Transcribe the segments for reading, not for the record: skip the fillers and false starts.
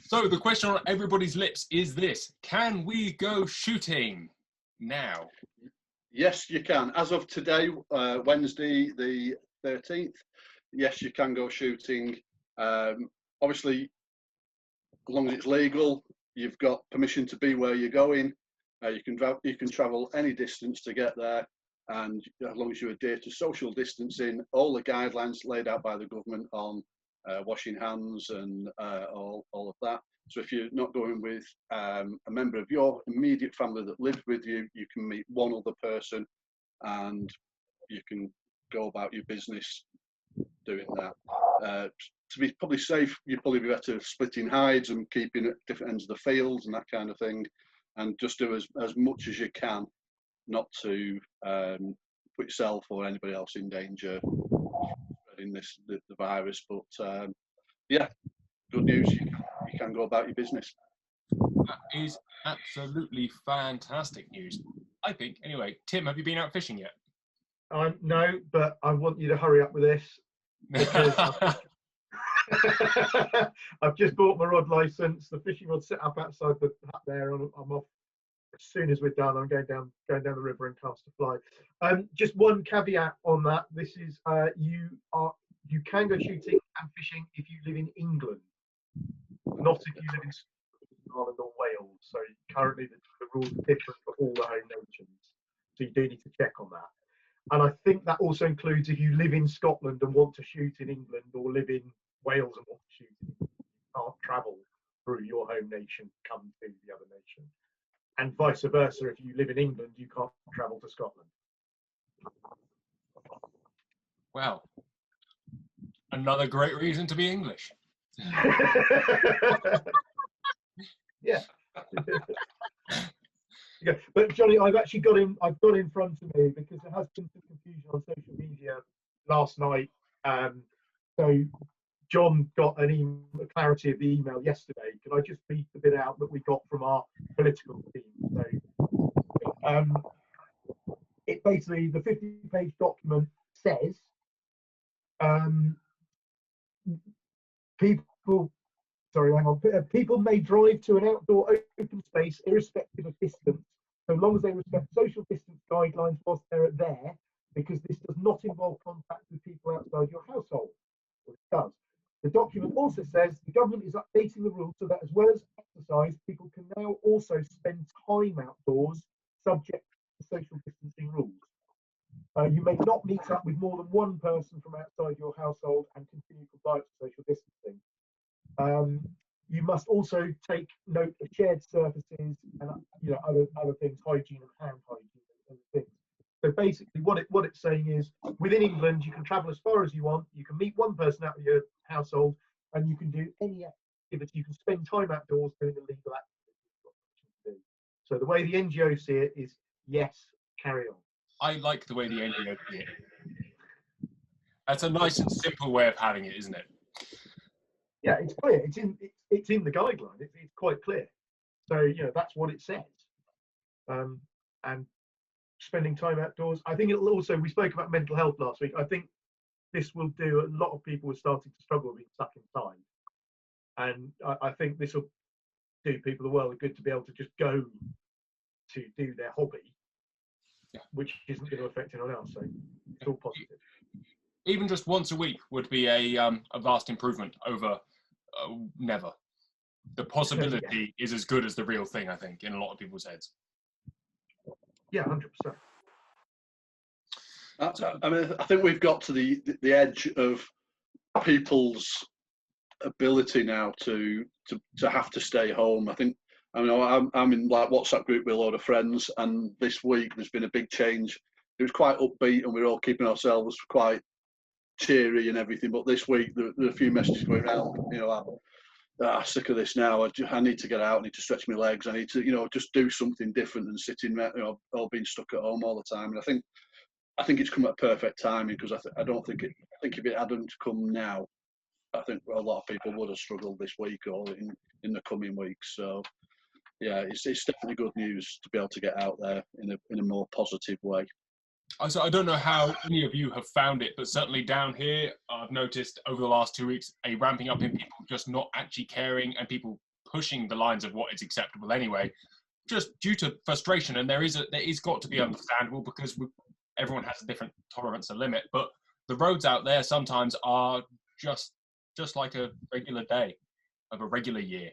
So the question on everybody's lips is this: can we go shooting now? Yes, you can. As of today, Wednesday the 13th, yes, you can go shooting. Obviously, as long as it's legal, you've got permission to be where you're going. You can travel any distance to get there, and as long as you adhere to social distancing, all the guidelines laid out by the government on washing hands and all of that. So if you're not going with a member of your immediate family that lives with you, you can meet one other person and you can go about your business doing that. To be probably safe, you'd probably be better splitting hides and keeping at different ends of the fields and that kind of thing, and just do as much as you can not to put yourself or anybody else in danger spreading the virus. But yeah, good news, you can go about your business. That is absolutely fantastic news, I think. Anyway, Tim, have you been out fishing yet? No, but I want you to hurry up with this because I've just bought my rod license. The fishing rod's set up outside the hut there, and I'm off as soon as we're done. I'm going down the river and cast a fly. Just one caveat on that: this is you can go shooting and fishing if you live in England, not if you live in Scotland or Wales. So currently the rules are different for all the home nations. So you do need to check on that. And I think that also includes if you live in Scotland and want to shoot in England, or live in Wales and want to shoot in England, you can't travel through your home nation, come to the other nation. And vice versa, if you live in England, you can't travel to Scotland. Well, another great reason to be English. Yeah. Yeah, but Jonny, I've got in front of me because there has been some confusion on social media last night. So John got a clarity of the email yesterday. Can I just read the bit out that we got from our political team? So it basically, the 50-page document says people may drive to an outdoor open space irrespective of distance, so long as they respect social distance guidelines whilst they're there, because this does not involve contact with people outside your household. Well, it does. The document also says the government is updating the rules so that as well as exercise, people can now also spend time outdoors subject to social distancing rules. You may not meet up with more than one person from outside your household and continue compliance with social distancing. You must also take note of shared surfaces and other things, hygiene and hand hygiene and things. So basically, what it's saying is, within England, you can travel as far as you want. You can meet one person out of your household, and you can do any activity. You can spend time outdoors doing illegal activities. So the way the NGO see it is, yes, carry on. I like the way the NGO see it. That's a nice and simple way of having it, isn't it? Yeah, it's clear. It's in the guideline. It's quite clear. So that's what it says. And spending time outdoors. I think it'll also. We spoke about mental health last week. I think this will do. A lot of people are starting to struggle with being stuck inside, and I think this will do people the world of good to be able to just go to do their hobby, which isn't going to affect anyone else. So it's all positive. Even just once a week would be a vast improvement over never. The possibility is as good as the real thing, I think, in a lot of people's heads. Yeah, 100%. I mean, I think we've got to the edge of people's ability now to have to stay home. I'm in like WhatsApp group with a lot of friends, and this week there's been a big change. It was quite upbeat, and we're all keeping ourselves quite cheery and everything. But this week there are a few messages going around. I'm sick of this now. I need to get out. I need to stretch my legs. I need to, just do something different than sitting, all being stuck at home all the time. And I think it's come at perfect timing, because I think if it hadn't come now, I think a lot of people would have struggled this week or in the coming weeks. So yeah, it's definitely good news to be able to get out there in a more positive way. So I don't know how any of you have found it, but certainly down here, I've noticed over the last 2 weeks a ramping up in people just not actually caring, and people pushing the lines of what is acceptable anyway, just due to frustration. And there is got to be understandable, because everyone has a different tolerance and limit. But the roads out there sometimes are just like a regular day of a regular year.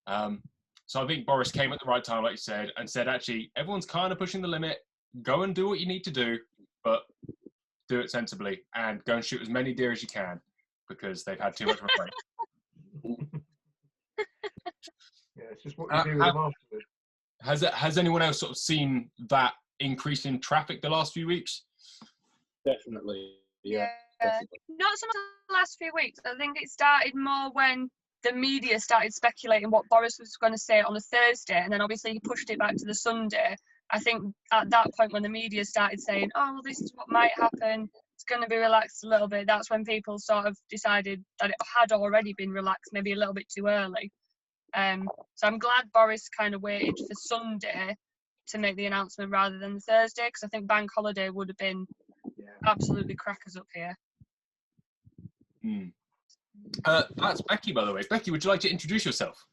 So I think Boris came at the right time, like you said, and said, actually, everyone's kind of pushing the limit. Go and do what you need to do, but do it sensibly, and go and shoot as many deer as you can, because they've had too much of a break. Yeah, it's just what you do with them afterwards. Has anyone else sort of seen that increase in traffic the last few weeks? Definitely, yeah. Definitely. Not so much the last few weeks. I think it started more when the media started speculating what Boris was going to say on a Thursday, and then obviously he pushed it back to the Sunday. I think at that point, when the media started saying, oh, well, this is what might happen, it's going to be relaxed a little bit, that's when people sort of decided that it had already been relaxed, maybe a little bit too early. So I'm glad Boris kind of waited for Sunday to make the announcement rather than Thursday, because I think bank holiday would have been absolutely crackers up here. That's Becky, by the way. Becky, would you like to introduce yourself?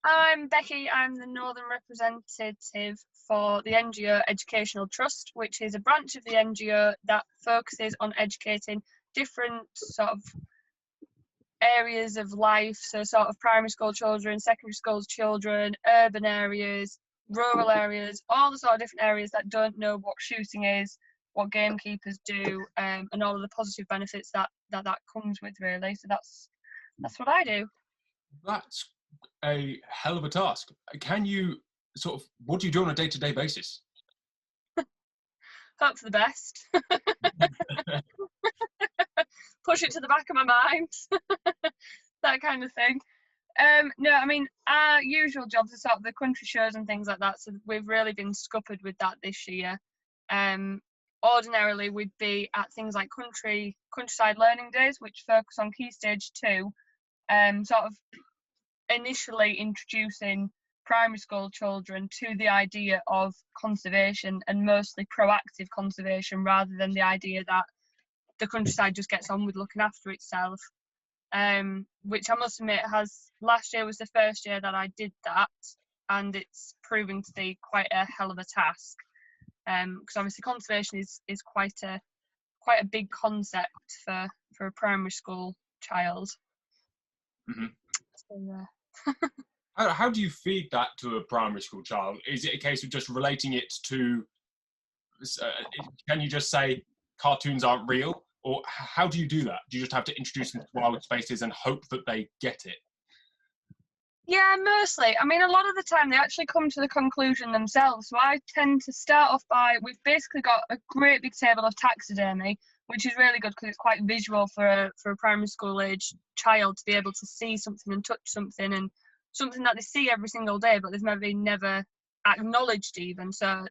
I'm Becky. I'm the Northern representative for the NGO Educational Trust, which is a branch of the NGO that focuses on educating different sort of areas of life, so sort of primary school children, secondary school children, urban areas, rural areas, all the sort of different areas that don't know what shooting is, what gamekeepers do, and all of the positive benefits that comes with, really. So that's what I do. That's a hell of a task. Can you what do you do on a day-to-day basis? Hope for the best. Push it to the back of my mind. That kind of thing. No, I mean, our usual jobs are sort of the country shows and things like that, so we've really been scuppered with that this year. Ordinarily, we'd be at things like countryside learning days, which focus on Key Stage 2, sort of initially introducing primary school children to the idea of conservation, and mostly proactive conservation, rather than the idea that the countryside just gets on with looking after itself. Which I must admit, last year was the first year that I did that, and it's proving to be quite a hell of a task. Because obviously conservation is quite a big concept for a primary school child. Mm-hmm. So, How do you feed that to a primary school child? Is it a case of just relating it to, can you just say cartoons aren't real? Or how do you do that? Do you just have to introduce them to wild spaces and hope that they get it? Yeah, mostly. I mean, a lot of the time they actually come to the conclusion themselves. So I tend to start off by, we've basically got a great big table of taxidermy, which is really good because it's quite visual for a primary school age child to be able to see something and touch something, and something that they see every single day, but they've maybe never acknowledged even. So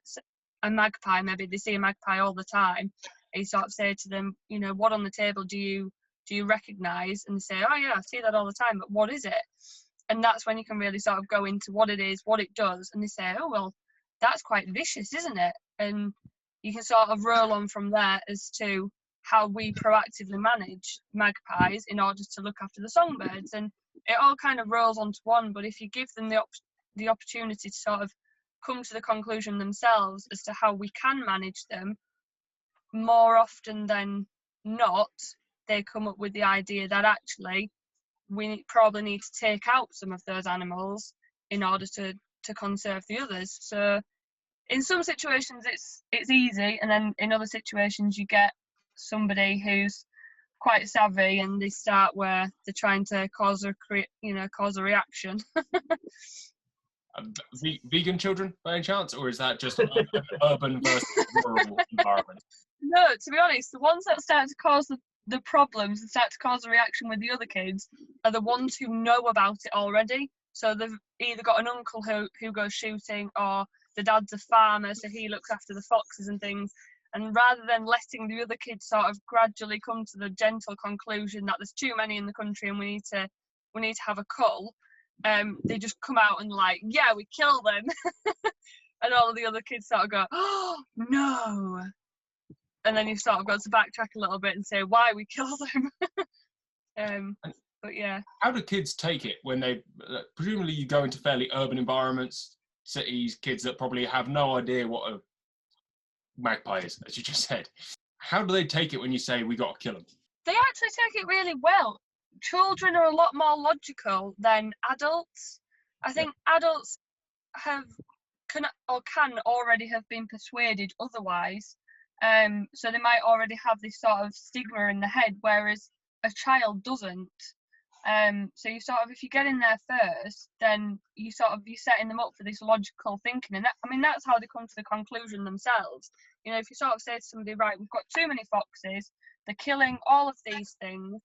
a magpie, maybe they see a magpie all the time. You sort of say to them, you know, what on the table do you recognise? And they say, oh yeah, I see that all the time, but what is it? And that's when you can really sort of go into what it is, what it does. And they say, oh, well, that's quite vicious, isn't it? And you can sort of roll on from there as to how we proactively manage magpies in order to look after the songbirds. And it all kind of rolls onto one. But if you give them the opportunity to sort of come to the conclusion themselves as to how we can manage them, more often than not, they come up with the idea that actually we probably need to take out some of those animals in order to conserve the others. So in some situations it's easy, and then in other situations you get somebody who's quite savvy and they start where they're trying to cause a reaction. Vegan children by any chance, or is that just an urban versus rural environment? No, to be honest, the ones that start to cause the problems and start to cause a reaction with the other kids are the ones who know about it already. So they've either got an uncle who goes shooting, or the dad's a farmer, so he looks after the foxes and things. And rather than letting the other kids sort of gradually come to the gentle conclusion that there's too many in the country and we need to have a cull, they just come out and like, yeah, we kill them. And all of the other kids sort of go, oh no. And then you've sort of got to backtrack a little bit and say why we kill them. But yeah. How do kids take it when they, presumably you go into fairly urban environments, cities, kids that probably have no idea what a magpie is, as you just said. How do they take it when you say we got to kill them? They actually take it really well. Children are a lot more logical than adults. I think adults can already have been persuaded otherwise. So they might already have this sort of stigma in the head, whereas a child doesn't. So you sort of, if you get in there first, then you're setting them up for this logical thinking, and that's how they come to the conclusion themselves. You know, if you sort of say to somebody, right, we've got too many foxes, they're killing all of these things.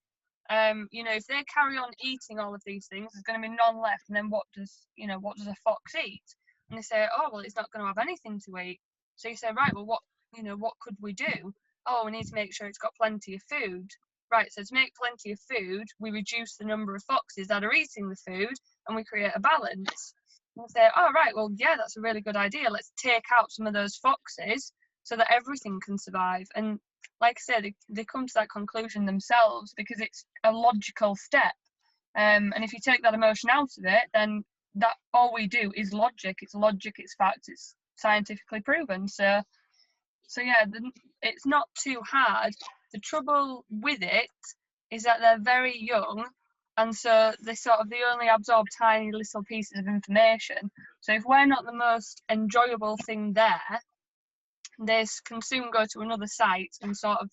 You know, if they carry on eating all of these things, there's going to be none left. And then what does a fox eat? And they say, oh, well, it's not going to have anything to eat. So you say, right, well, what could we do? Oh, we need to make sure it's got plenty of food. Right, so to make plenty of food, we reduce the number of foxes that are eating the food, and we create a balance. And say, oh, right, well, yeah, that's a really good idea. Let's take out some of those foxes so that everything can survive. And like I said, they come to that conclusion themselves because it's a logical step. And if you take that emotion out of it, then that all we do is logic. It's logic, it's facts, it's scientifically proven. So yeah, it's not too hard. The trouble with it is that they're very young, and so they only absorb tiny little pieces of information. So if we're not the most enjoyable thing there, they can soon go to another site and sort of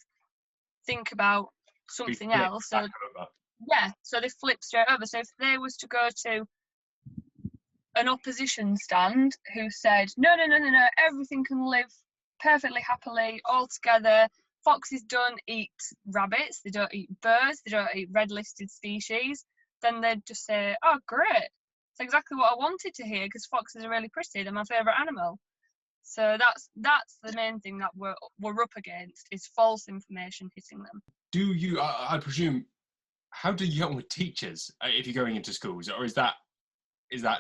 think about something else. So yeah, so they flip straight over. So if they was to go to an opposition stand who said, no, everything can live perfectly happily all together. Foxes don't eat rabbits, they don't eat birds, they don't eat red listed species, then they'd just say, oh, great, it's exactly what I wanted to hear, because foxes are really pretty, they're my favourite animal. So that's the main thing that we're up against, is false information hitting them. Do you, I presume, how do you get on with teachers if you're going into schools, or is that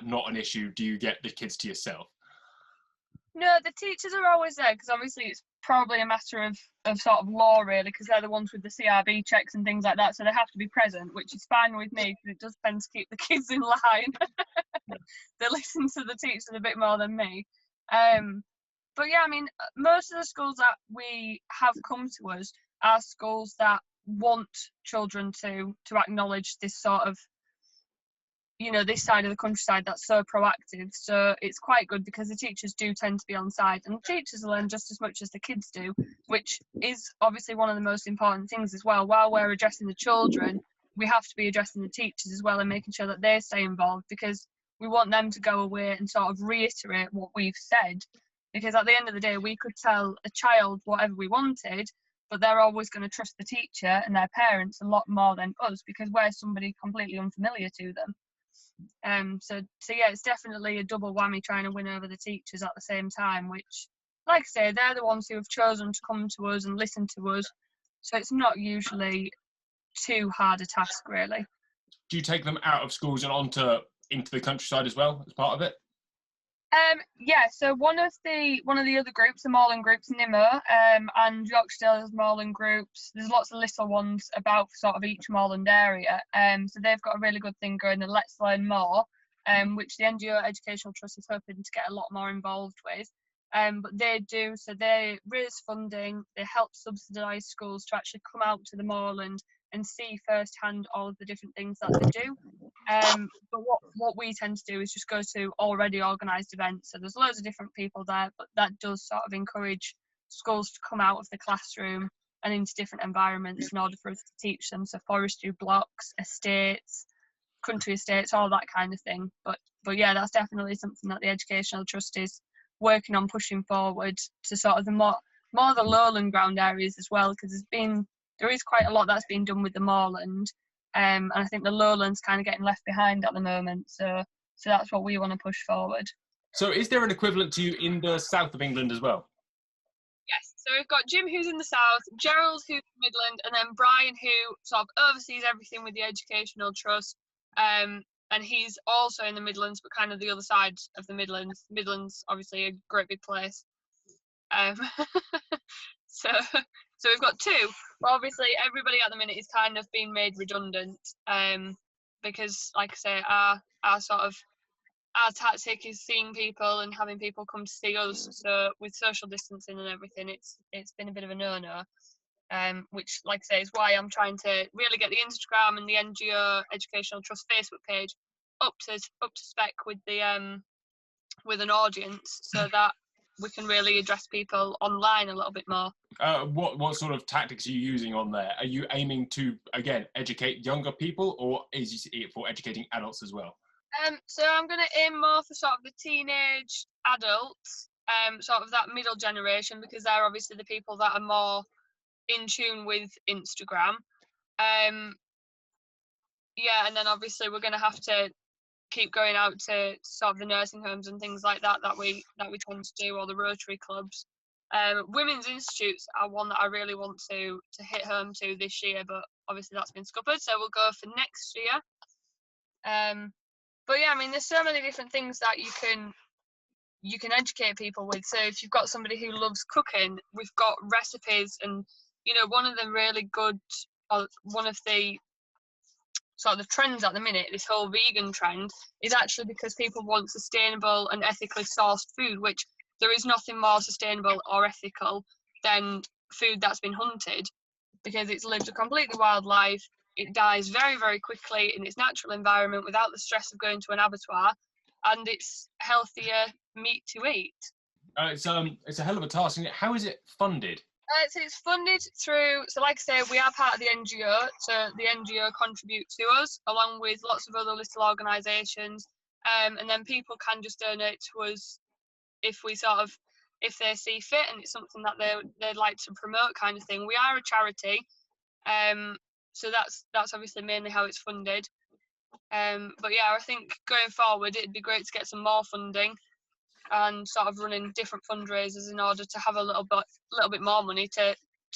not an issue? Do you get the kids to yourself? No, the teachers are always there, because obviously it's probably a matter of sort of law, really, because they're the ones with the CRB checks and things like that, so they have to be present, which is fine with me, because it does tend to keep the kids in line. They listen to the teachers a bit more than me. But yeah, I mean, most of the schools that we have come to us are schools that want children to acknowledge this sort of, you know, this side of the countryside that's so proactive. So it's quite good, because the teachers do tend to be on side, and the teachers learn just as much as the kids do, which is obviously one of the most important things as well. While we're addressing the children, we have to be addressing the teachers as well, and making sure that they stay involved, because we want them to go away and sort of reiterate what we've said. Because at the end of the day, we could tell a child whatever we wanted, but they're always going to trust the teacher and their parents a lot more than us, because we're somebody completely unfamiliar to them. So yeah, it's definitely a double whammy trying to win over the teachers at the same time, which, like I say, they're the ones who have chosen to come to us and listen to us, so it's not usually too hard a task, really. Do you take them out of schools and into the countryside as well as part of it? Yeah, so one of the other groups, the moorland groups, Nimmo, and Yorkshire has moorland groups. There's lots of little ones about sort of each moorland area. So they've got a really good thing going, the Let's Learn More, which the NGO Educational Trust is hoping to get a lot more involved with. But they do, so they raise funding, they help subsidise schools to actually come out to the moorland and see firsthand all of the different things that they do. But what we tend to do is just go to already organised events. So there's loads of different people there, but that does sort of encourage schools to come out of the classroom and into different environments in order for us to teach them. So forestry blocks, estates, country estates, all that kind of thing. But yeah, that's definitely something that the Educational Trust is working on pushing forward to sort of the more the lowland ground areas as well, because there is quite a lot that's been done with the moorland, and I think the lowland's kind of getting left behind at the moment, so that's what we want to push forward. So is there an equivalent to you in the south of England as well? Yes, so we've got Jim, who's in the south, Gerald, who's in Midland, and then Brian, who sort of oversees everything with the Educational Trust, and he's also in the Midlands, but kind of the other side of the Midlands. Midlands, obviously, a great big place. So we've got two. But obviously, everybody at the minute is kind of being made redundant, because, like I say, our tactic is seeing people and having people come to see us. So with social distancing and everything, it's been a bit of a no-no. Which, like I say, is why I'm trying to really get the Instagram and the NGO Educational Trust Facebook page up to spec with the with an audience, so that we can really address people online a little bit more. What sort of tactics are you using on there? Are you aiming to, again, educate younger people, or is it for educating adults as well? So I'm going to aim more for sort of the teenage adults, sort of that middle generation, because they're obviously the people that are more in tune with Instagram. Yeah, and then obviously we're going to have to keep going out to sort of the nursing homes and things like that we tend to do, or the Rotary clubs. Women's institutes are one that I really want to hit home to this year, but obviously that's been scuppered, so we'll go for next year. But yeah, I mean, there's so many different things that you can educate people with. So if you've got somebody who loves cooking, we've got recipes, and one of the really good, or one of the sort of the trends at the minute, this whole vegan trend, is actually because people want sustainable and ethically sourced food, which there is nothing more sustainable or ethical than food that's been hunted, because it's lived a completely wild life. It dies very, very quickly in its natural environment without the stress of going to an abattoir, and it's healthier meat to eat. It's a hell of a task, isn't it? How is it funded? So it's funded through, so like I say, we are part of the NGO, so the NGO contribute to us, along with lots of other little organisations, and then people can just donate to us if they see fit, and it's something that they'd like to promote, kind of thing. We are a charity, so that's obviously mainly how it's funded. But yeah, I think going forward, it'd be great to get some more funding and sort of running different fundraisers in order to have a little bit more money to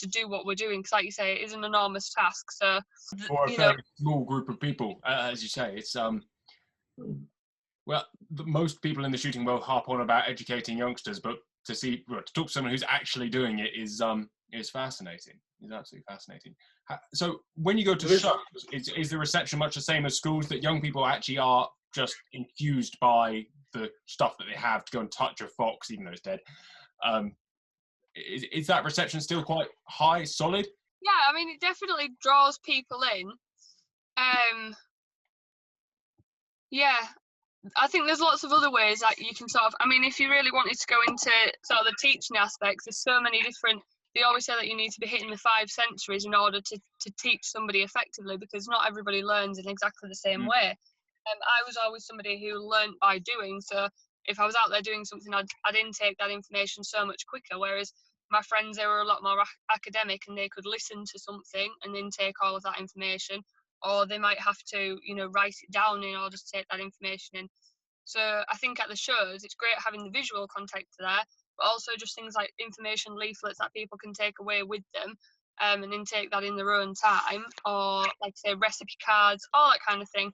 do what we're doing. Because, like you say, it is an enormous task. So for a very small group of people, as you say, it's most people in the shooting world harp on about educating youngsters, but to talk to someone who's actually doing it is fascinating. It's absolutely fascinating. So when you go to shows, is the reception much the same as schools, that young people actually are just infused by the stuff that they have to go and touch a fox, even though it's dead? Is that reception still quite high, solid? Yeah, I mean, it definitely draws people in. Yeah, I think there's lots of other ways that you can sort of, I mean, if you really wanted to go into sort of the teaching aspects, there's so many different, they always say that you need to be hitting the 5 sensories in order to teach somebody effectively, because not everybody learns in exactly the same way. I was always somebody who learnt by doing, so if I was out there doing something, I'd intake that information so much quicker, whereas my friends, they were a lot more academic, and they could listen to something and then take all of that information, or they might have to, write it down in order to take that information in. So I think at the shows, it's great having the visual content there, but also just things like information leaflets that people can take away with them, and then take that in their own time, or like say recipe cards, all that kind of thing.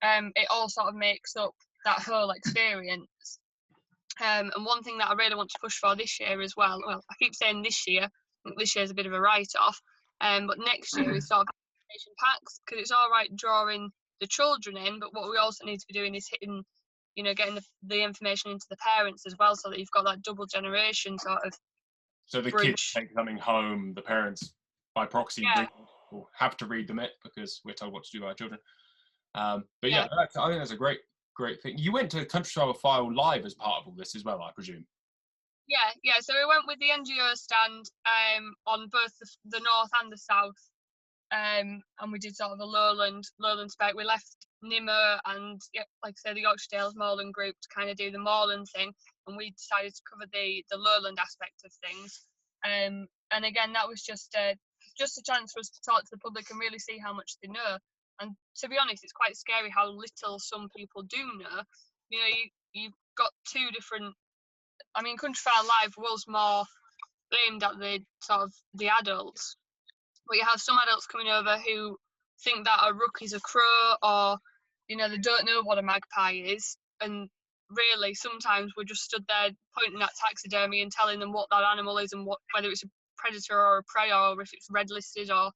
It all sort of makes up that whole experience. And one thing that I really want to push for this year as well, I keep saying this year, I think this year's a bit of a write-off, but next year is sort of information packs, because it's all right drawing the children in, but what we also need to be doing is hitting, getting the information into the parents as well, so that you've got that double generation sort of. So the bridge. Kids take something home, the parents by proxy will have to read them it, because we're told what to do by our children. But I think that's a great thing. You went to Countryside File Live as part of all this as well, I presume. Yeah. So we went with the NGO stand on both the north and the south, and we did sort of a lowland spec. We left Nimmer and, like I say, the Yorkshire Dales Moorland group to kind of do the moorland thing, and we decided to cover the lowland aspect of things. And again, that was just a chance for us to talk to the public and really see how much they know. And to be honest, it's quite scary how little some people do know. You've got two different. I mean, Countryside Live was more aimed at the sort of the adults, but you have some adults coming over who think that a rook is a crow, or they don't know what a magpie is, and really sometimes we're just stood there pointing at taxidermy and telling them what that animal is and whether it's predator or a prey, or if it's red listed, or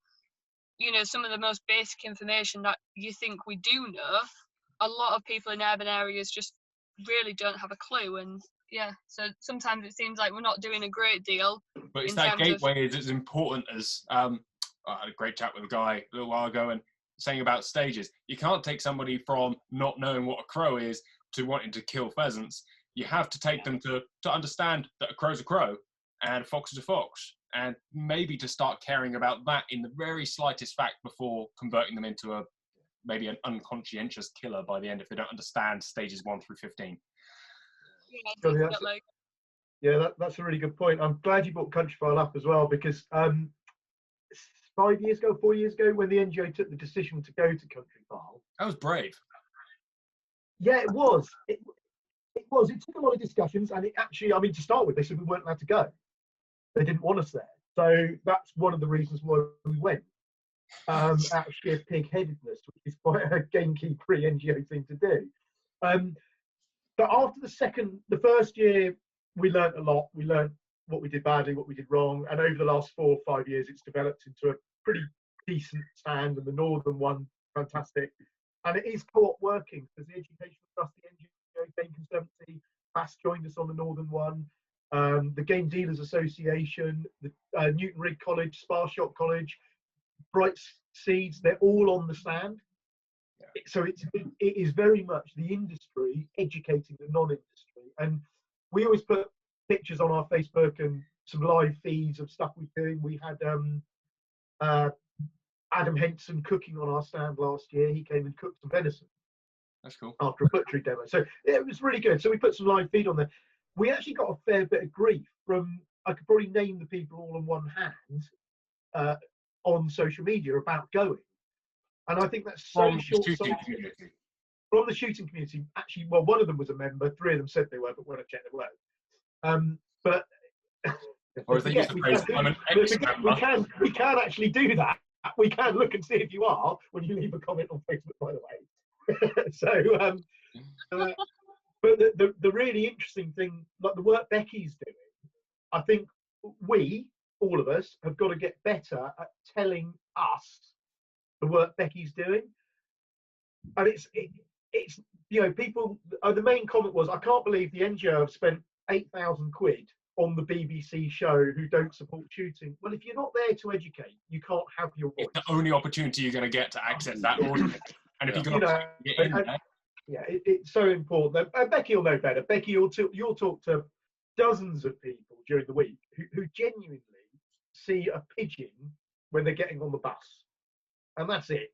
some of the most basic information that you think we do know. A lot of people in urban areas just really don't have a clue, and so sometimes it seems like we're not doing a great deal. But it's that gateway is as important as I had a great chat with a guy a little while ago and saying about stages. You can't take somebody from not knowing what a crow is to wanting to kill pheasants. You have to take them to understand that a crow's a crow and a fox is a fox, and maybe to start caring about that in the very slightest fact before converting them into maybe an unconscientious killer by the end if they don't understand stages 1 through 15. Yeah, definitely. That's a really good point. I'm glad you brought Countryfile up as well, because 4 years ago, when the NGO took the decision to go to Countryfile. That was brave. Yeah, it was. It took a lot of discussions, and it actually, to start with, they said we weren't allowed to go. They didn't want us there. So that's one of the reasons why we went. Out of sheer pig-headedness, which is quite a gamekeeper-y NGO thing to do. But after the first year, we learnt a lot. We learnt what we did badly, what we did wrong, and over the last 4 or 5 years, it's developed into a pretty decent stand, and the northern one, fantastic. And it is co-op working, because the Educational Trust, the NGO Game Conservancy, BAS joined us on the northern one, the Game Dealers Association, the Newton Rig College, Sparshot College, Bright Seeds, they're all on the stand. So it is very much the industry educating the non-industry. And we always put pictures on our Facebook and some live feeds of stuff we're doing. We had Adam Henson cooking on our stand last year. He came and cooked some venison. That's cool. After a butchery demo. So it was really good. So we put some live feed on there. We actually got a fair bit of grief from, I could probably name the people all on one hand, on social media about going. And I think that's so short-sighted. From the shooting community, actually, well, one of them was a member, 3 of them said they were, but when I checked, they weren't. But or as they used to phrase, I'm an ex-member. We can actually do that. We can look and see if you are when you leave a comment on Facebook, by the way. So, but the really interesting thing, like the work Becky's doing, I think all of us, have got to get better at telling us the work Becky's doing. And it's people, the main comment was, I can't believe the NGO have spent 8,000 quid on the BBC show who don't support shooting. Well, if you're not there to educate, you can't have your voice. It's the only opportunity you're going to get to access that audience. And if you're going to get in there. Yeah, it's so important. Becky will know better. Becky, you'll talk to dozens of people during the week who genuinely see a pigeon when they're getting on the bus, and that's it.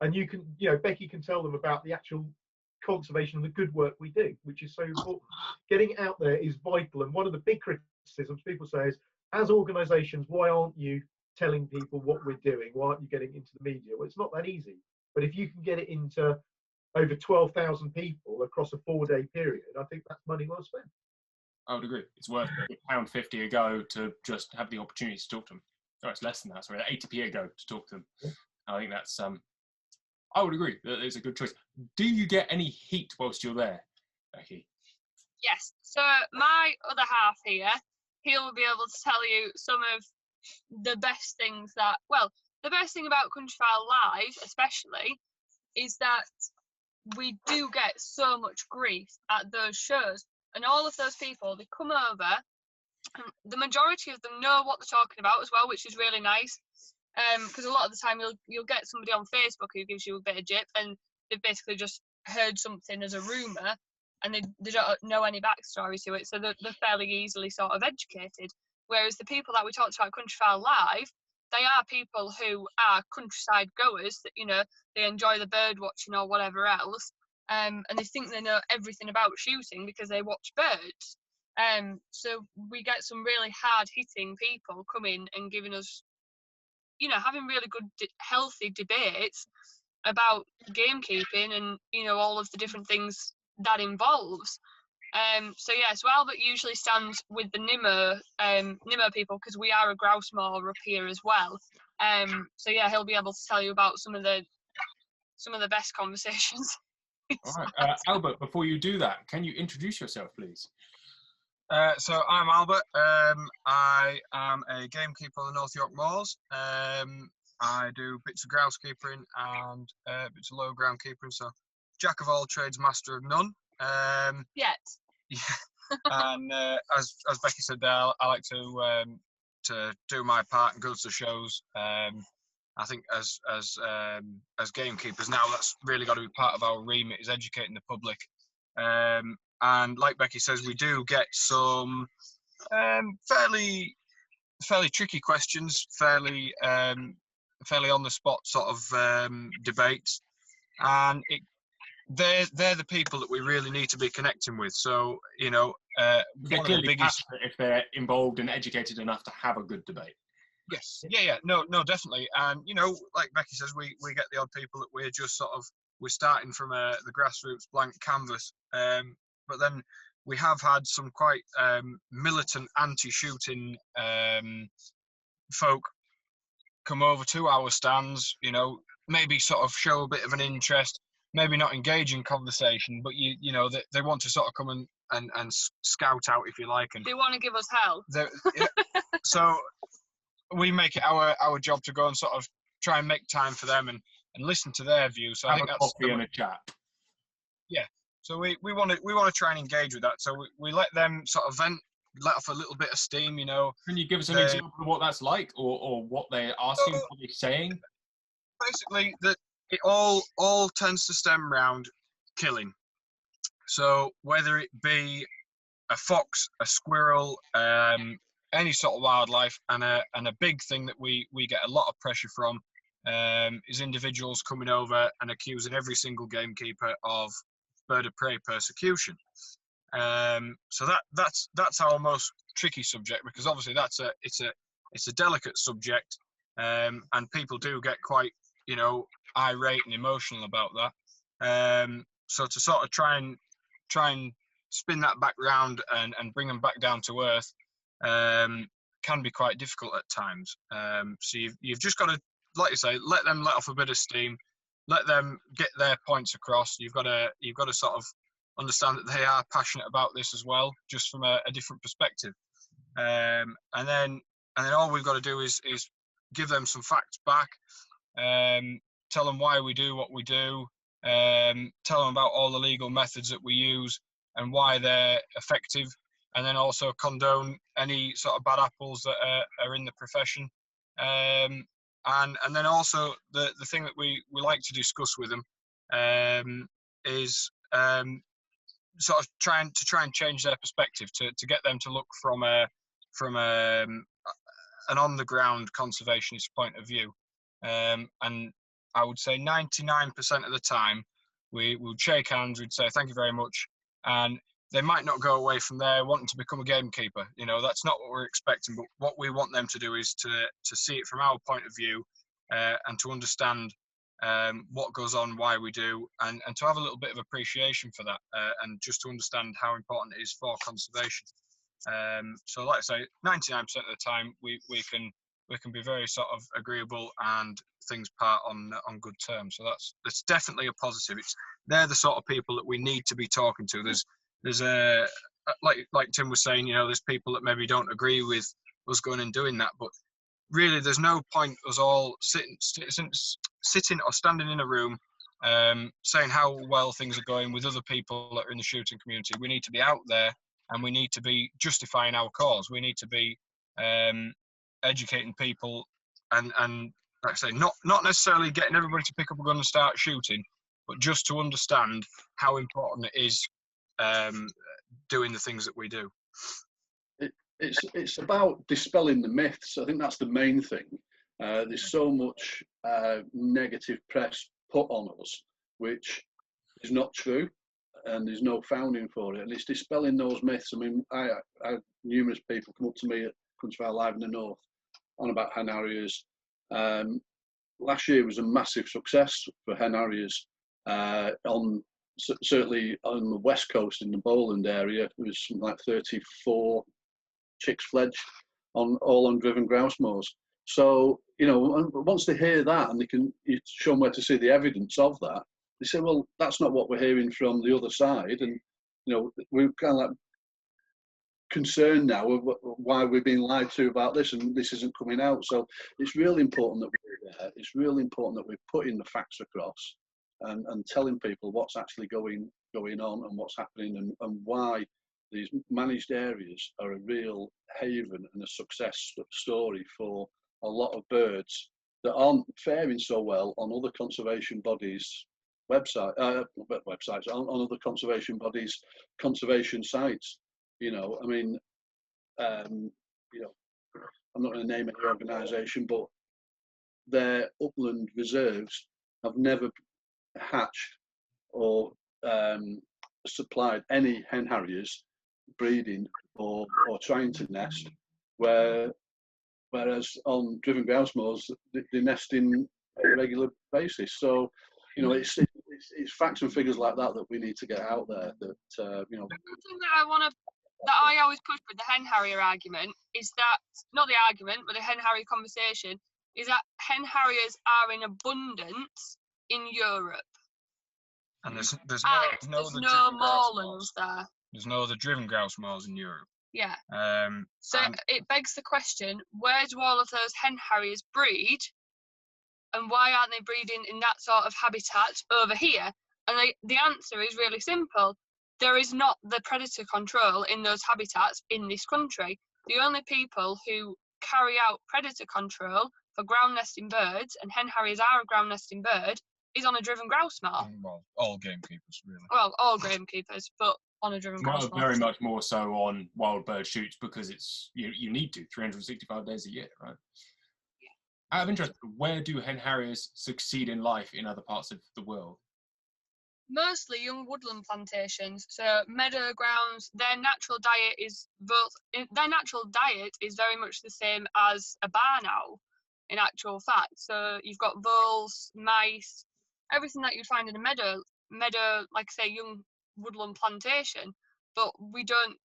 And you can, Becky can tell them about the actual conservation and the good work we do, which is so important. Getting it out there is vital. And one of the big criticisms people say is, as organisations, why aren't you telling people what we're doing? Why aren't you getting into the media? Well, it's not that easy. But if you can get it into over 12,000 people across a 4-day period, I think that's money well spent. I would agree. It's worth £1.50 a go to just have the opportunity to talk to them. Oh, it's less than that. Sorry, 80p a go to talk to them. Yeah. I think that's. I would agree that it's a good choice. Do you get any heat whilst you're there, Becky? Yes. So my other half here, he'll be able to tell you some of the best things that. Well, the best thing about Countryfile Live, especially, is that we do get so much grief at those shows. And all of those people, they come over, and the majority of them know what they're talking about as well, which is really nice. Because a lot of the time you'll get somebody on Facebook who gives you a bit of jip, and they've basically just heard something as a rumour, and they don't know any backstory to it, so they're fairly easily sort of educated. Whereas the people that we talked about Countryfile Live, they are people who are countryside goers, that they enjoy the bird watching or whatever else. And they think they know everything about shooting because they watch birds. So we get some really hard-hitting people coming and giving us, having really good, healthy debates about gamekeeping and, all of the different things that involves. So Albert usually stands with the Nimmo people, because we are a grouse moor up here as well. He'll be able to tell you about some of the best conversations. All right, Albert, before you do that, can you introduce yourself, please? So I'm Albert. I am a gamekeeper on the North York Moors. I do bits of grousekeeping and bits of low groundkeeping. So jack of all trades, master of none. Yet. Yeah. And as Becky said there, I like to do my part and go to the shows. I think as gamekeepers now, that's really got to be part of our remit, is educating the public. And like Becky says, we do get some fairly tricky questions, fairly on the spot sort of debates, and they're the people that we really need to be connecting with. So they're clearly passionate if they're involved and educated enough to have a good debate. Yes, no, definitely. And like Becky says, we get the odd people that we're starting from the grassroots blank canvas. But then we have had some quite militant anti-shooting folk come over to our stands, maybe sort of show a bit of an interest, maybe not engage in conversation, but they want to sort of come and scout out, if you like. And they want to give us hell. So we make it our job to go and sort of try and make time for them and listen to their views. So have I think a that's coffee and a chat. Yeah. So we want to try and engage with that. So we let them sort of let off a little bit of steam, Can you give us an example of what that's like, or what they're asking, what they're saying? Basically, that it all tends to stem around killing. So whether it be a fox, a squirrel, any sort of wildlife, and a big thing that we get a lot of pressure from is individuals coming over and accusing every single gamekeeper of bird of prey persecution. So that's our most tricky subject, because obviously it's a delicate subject, and people do get quite irate and emotional about that. So to sort of try and spin that back round and bring them back down to earth can be quite difficult at times. So you've just got to, like you say, let them let off a bit of steam, let them get their points across. You've got to sort of understand that they are passionate about this as well, just from a different perspective. And then all we've got to do is give them some facts back, tell them why we do what we do, tell them about all the legal methods that we use and why they're effective, and then also condone any sort of bad apples that are in the profession. And then also the thing that we like to discuss with them is sort of trying to change their perspective, to get them to look from an on the ground conservationist point of view. And I would say 99% of the time we would shake hands, we'd say thank you very much, and they might not go away from there wanting to become a gamekeeper. That's not what we're expecting, but what we want them to do is to see it from our point of view, and to understand what goes on, why we do, and to have a little bit of appreciation for that, and just to understand how important it is for conservation. So like I say, 99% of the time we can be very sort of agreeable and things part on good terms. So that's definitely a positive. They're the sort of people that we need to be talking to. There's like Tim was saying, there's people that maybe don't agree with us going and doing that, but really there's no point us all sitting or standing in a room saying how well things are going with other people that are in the shooting community. We need to be out there, and we need to be justifying our cause. We need to be educating people, and like I say, not necessarily getting everybody to pick up a gun and start shooting, but just to understand how important it is doing the things that we do. It's about dispelling the myths. I think that's the main thing. There's so much negative press put on us, which is not true, and there's no founding for it. And it's dispelling those myths. I mean, I had numerous people come up to me at Countryfile Live in the North on about hen harriers. Last year was a massive success for hen harriers. Certainly on the west coast in the Bowland area, there was something like 34 chicks fledged all on driven grouse moors. So, once they hear that and you show them where to see the evidence of that, they say, well, that's not what we're hearing from the other side. And, we're kind of like concerned now of why we're being lied to about this, and this isn't coming out. So it's really important that we're there. It's really important that we're putting the facts across and telling people what's actually going on and what's happening, and why these managed areas are a real haven and a success story for a lot of birds that aren't faring so well on other conservation bodies' websites, on other conservation bodies' conservation sites. You know, I mean, you know, I'm not going to name any organisation, but their upland reserves have never hatched or supplied any hen harriers breeding or trying to nest, whereas on driven grouse moors they nest in a regular basis. So, you know, it's facts and figures like that we need to get out there. That you know. The thing that I always push with the hen harrier argument is that, not the argument, but the hen harrier conversation, is that hen harriers are in abundance in Europe. And there's no moorlands there. There's no other driven grouse moors in Europe. Yeah. So it begs the question, where do all of those hen harriers breed? And why aren't they breeding in that sort of habitat over here? And the answer is really simple. There is not the predator control in those habitats in this country. The only people who carry out predator control for ground nesting birds, and hen harriers are a ground nesting bird, is on a driven grouse moor. Well, all gamekeepers, really. Well, all gamekeepers, but on a driven grouse moor. Very much more so on wild bird shoots, because it's you need to 365 days a year, right? Yeah. Out of interest, where do hen harriers succeed in life in other parts of the world? Mostly young woodland plantations, so meadow grounds. Their natural diet is very much the same as a barn owl, in actual fact. So you've got voles, mice, everything that you'd find in a meadow, like I say, young woodland plantation. But we don't.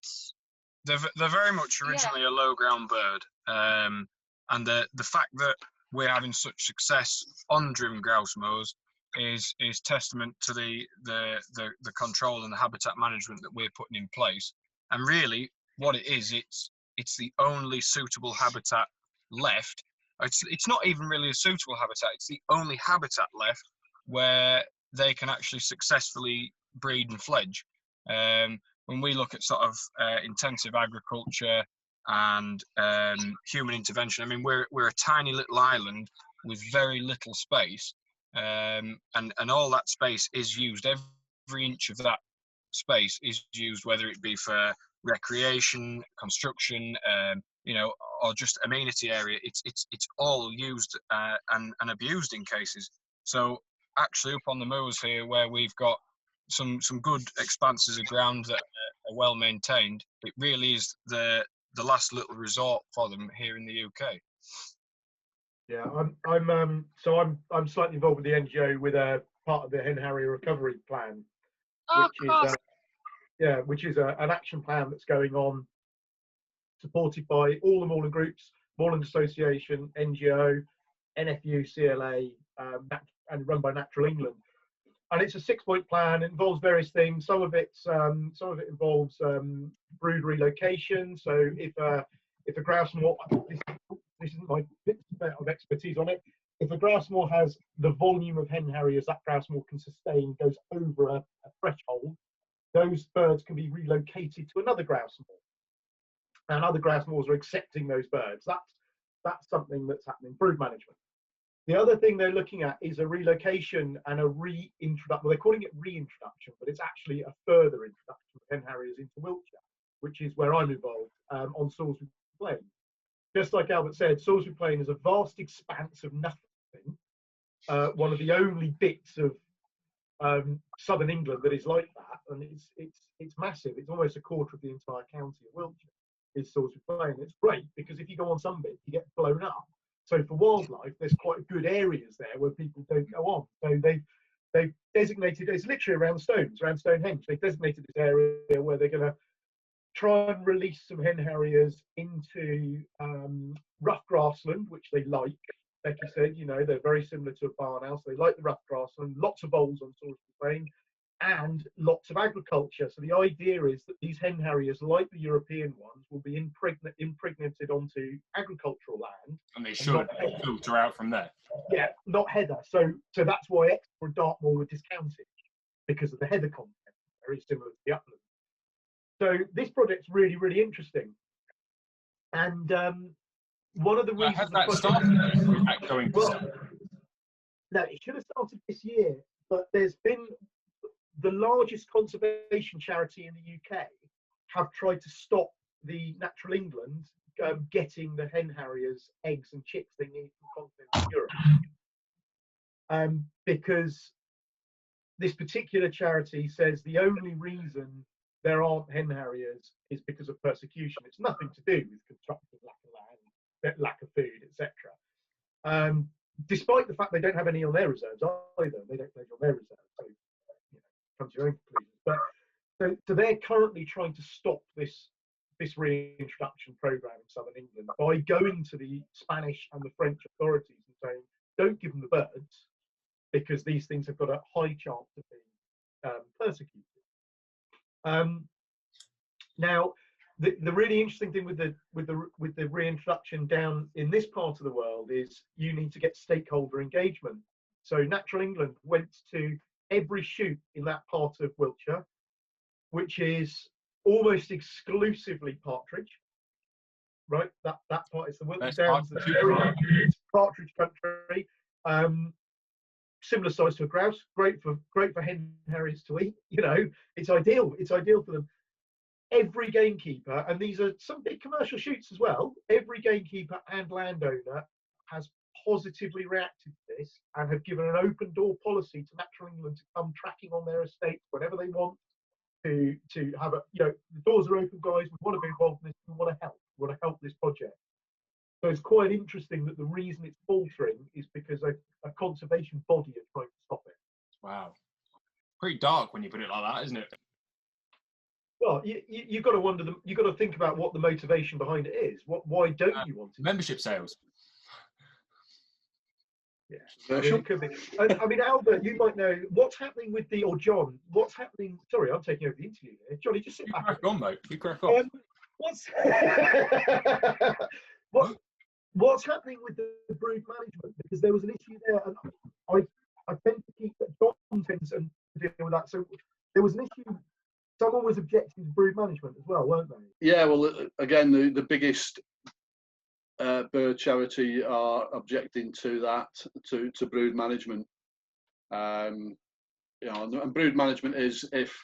They're very much originally a low ground bird, and the fact that we're having such success on driven grouse moors is testament to the control and the habitat management that we're putting in place. And really, what it is, it's the only suitable habitat left. It's not even really a suitable habitat. It's the only habitat left where they can actually successfully breed and fledge. When we look at sort of intensive agriculture and human intervention, I mean, we're a tiny little island with very little space. And all that space is used. Every inch of that space is used, whether it be for recreation, construction, you know, or just amenity area. It's all used and abused in cases. So actually, up on the moors here, where we've got some good expanses of ground that are well maintained, it really is the last little resort for them here in the UK. Yeah, I'm slightly involved with the NGO with a part of the hen harrier recovery plan, which is an action plan that's going on, supported by all the moorland groups, Moorland Association, NGO, NFU, CLA, and run by Natural England. And it's a 6-point plan. It involves various things. Some of it involves brood relocation. So if a grouse moor, this isn't my bit of expertise on it. If a grouse moor has the volume of hen harriers that grouse moor can sustain goes over a threshold, those birds can be relocated to another grouse moor, and other grouse moors are accepting those birds. That's something that's happening. Brood management. The other thing they're looking at is a relocation and a reintroduction. Well, they're calling it reintroduction, but it's actually a further introduction of hen harriers into Wiltshire, which is where I'm involved, on Salisbury Plain. Just like Albert said, Salisbury Plain is a vast expanse of nothing. One of the only bits of southern England that is like that, and it's massive. It's almost a quarter of the entire county of Wiltshire is Salisbury Plain. It's great because if you go on some bits, you get blown up. So for wildlife, there's quite good areas there where people don't go on. So they've designated, it's literally around Stonehenge. They've designated this area where they're going to try and release some hen harriers into rough grassland, which they like. Becky said, you know, they're very similar to a barn owl. So they like the rough grassland, lots of voles on Salisbury Plain, and lots of agriculture. So the idea is that these hen harriers, like the European ones, will be impregnated onto agricultural land. And they should filter out from there. Yeah, not heather. So that's why Exeter and Dartmoor were discounted, because of the heather content, very similar to the upland. So this project's really, really interesting. And one of the reasons... Has that started going to start? No, it should have started this year, but there's been the largest conservation charity in the UK have tried to stop the Natural England getting the hen harriers eggs and chicks they need from continental Europe. Because this particular charity says the only reason there aren't hen harriers is because of persecution. It's nothing to do with construction, lack of land, lack of food, etc. Despite the fact they don't have any on their reserves either. They don't pledge on their reserves, so come to your own conclusions. But so they're currently trying to stop this reintroduction program in southern England by going to the Spanish and the French authorities and saying, don't give them the birds, because these things have got a high chance of being persecuted. Now, the really interesting thing with the reintroduction down in this part of the world is you need to get stakeholder engagement. So Natural England went to every shoot in that part of Wiltshire, which is almost exclusively partridge. Right, that part is the Wiltshire Downs, the very partridge country. Similar size to a grouse, great for hen harriers to eat. You know, it's ideal. It's ideal for them. Every gamekeeper, and these are some big commercial shoots as well, every gamekeeper and landowner has positively reacted to this and have given an open door policy to Natural England to come tracking on their estates whenever they want to have the doors are open, guys, we want to be involved in this, we want to help this project. So it's quite interesting that the reason it's faltering is because a conservation body is trying to stop it. Wow. Pretty dark when you put it like that, isn't it? Well, you've got to wonder. You've got to think about what the motivation behind it is. Why don't you want it? Membership sales. Yeah, it could be. I mean, Albert, you might know what's happening with or John. What's happening? Sorry, I'm taking over the interview here. Jonny, just sit back. Crack on, mate. You crack on. What's happening with the brood management? Because there was an issue there, and I tend to keep that. John tends to deal with that. So there was an issue. Someone was objecting to brood management as well, weren't they? Yeah, well, again, the biggest bird charity are objecting to that, to brood management. And brood management is if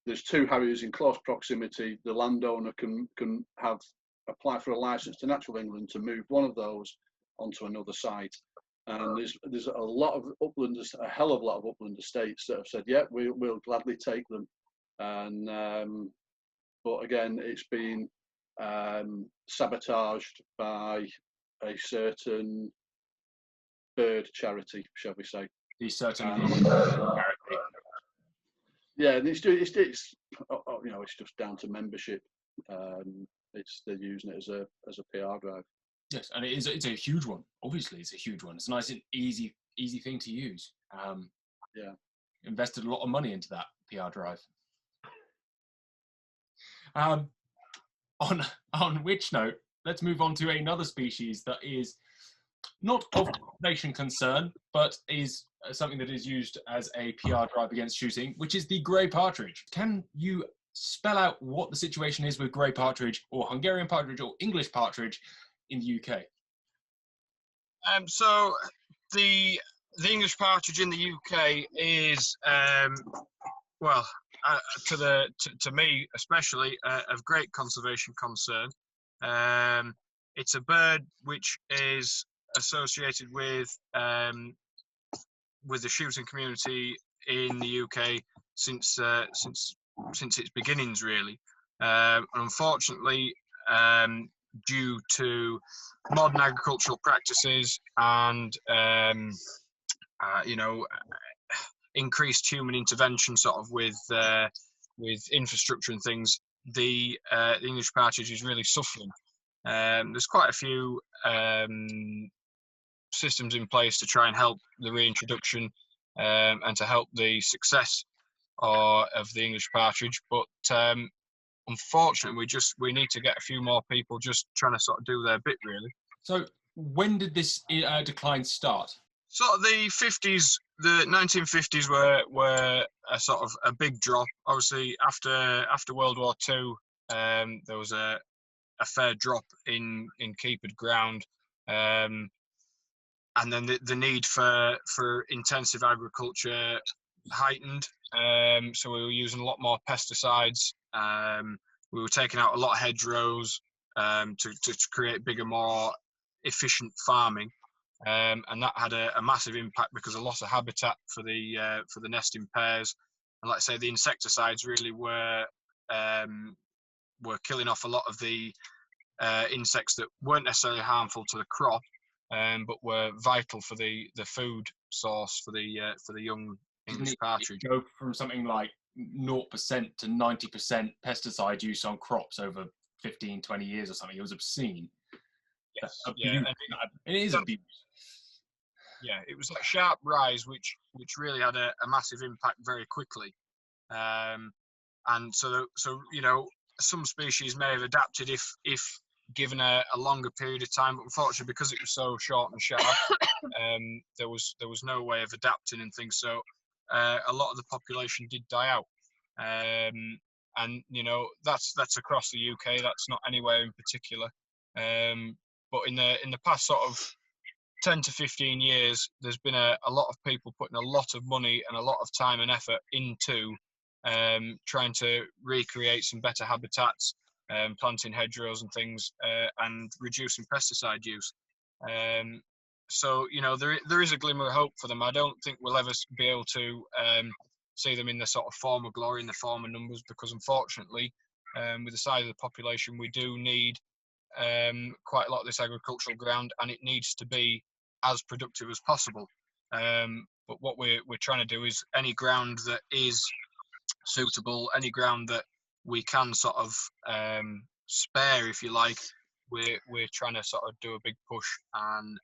there's two harriers in close proximity, the landowner can apply for a license to Natural England to move one of those onto another site. And there's a lot of a hell of a lot of upland estates that have said, yeah, we'll gladly take them. And but again, it's been sabotaged by a certain bird charity, shall we say? The certain charity. Yeah, and it's just down to membership. They're using it as a PR drive. Yes, and it's a huge one. Obviously, it's a huge one. It's a nice and easy thing to use. Yeah, invested a lot of money into that PR drive. On which note, let's move on to another species that is not of conservation concern, but is something that is used as a PR drive against shooting, which is the grey partridge. Can you spell out what the situation is with grey partridge, or Hungarian partridge, or English partridge in the UK? So the English partridge in the UK is to me especially of great conservation concern. It's a bird which is associated with the shooting community in the UK since its beginnings, really. Unfortunately, due to modern agricultural practices and increased human intervention, sort of with infrastructure and things, the English partridge is really suffering. There's quite a few systems in place to try and help the reintroduction and to help the success or of the English partridge. But unfortunately, we need to get a few more people just trying to sort of do their bit, really. So when did this decline start? Sort of the 50s, the 1950s were a sort of a big drop. Obviously, after World War II, there was a fair drop in keepered ground, and then the need for intensive agriculture heightened. So we were using a lot more pesticides. We were taking out a lot of hedgerows to create bigger, more efficient farming. And that had a massive impact because of loss of habitat for the nesting pairs, and like I say, the insecticides really were killing off a lot of the insects that weren't necessarily harmful to the crop, but were vital for the food source for the young English partridge. Go from something like 0% to 90% pesticide use on crops over 15, 20 years or something. It was obscene. Yes. Yeah, it is abuse. Yeah, it was a sharp rise, which really had a massive impact very quickly. And so you know, some species may have adapted if given a longer period of time, but unfortunately, because it was so short and sharp, there was no way of adapting and things. So a lot of the population did die out. And you know, that's across the UK. That's not anywhere in particular. But in the past sort of 10 to 15 years, there's been a lot of people putting a lot of money and a lot of time and effort into trying to recreate some better habitats, planting hedgerows and things, and reducing pesticide use. So, you know, there is a glimmer of hope for them. I don't think we'll ever be able to see them in the sort of former glory, in the former numbers, because unfortunately, with the size of the population, we do need quite a lot of this agricultural ground, and it needs to be as productive as possible. But what we're trying to do is any ground that is suitable, any ground that we can sort of spare, if you like, we're trying to sort of do a big push and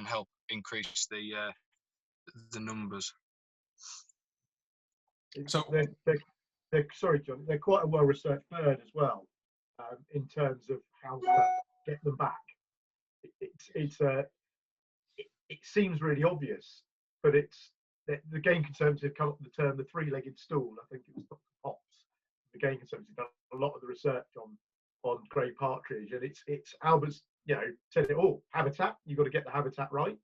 help increase the numbers. So they're sorry, John, they're quite a well-researched bird as well, in terms of how to get them back. It seems really obvious, but the Game Conservancy have come up with the term the three-legged stool. I think it was Dr. Potts. The Game Conservancy done a lot of the research on grey partridge, and it's Albert's, you know, said it all. Habitat, you've got to get the habitat right.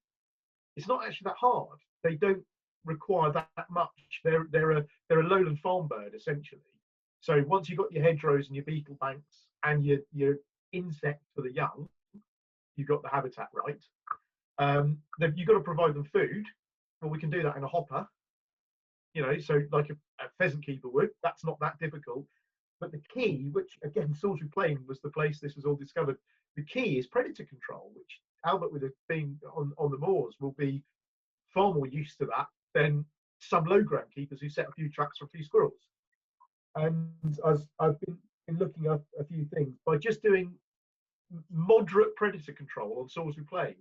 It's not actually that hard. They don't require that much. They're a lowland farm bird essentially. So once you've got your hedgerows and your beetle banks and your insects for the young, you've got the habitat right. Then you've got to provide them food. Well, we can do that in a hopper, you know, so like a pheasant keeper would. That's not that difficult. But the key, which again, Salisbury Plain was the place this was all discovered, the key is predator control, which Albert, with it being on the moors, will be far more used to that than some low ground keepers who set a few traps for a few squirrels. And as I've been looking up a few things, by just doing moderate predator control on Salisbury Plain,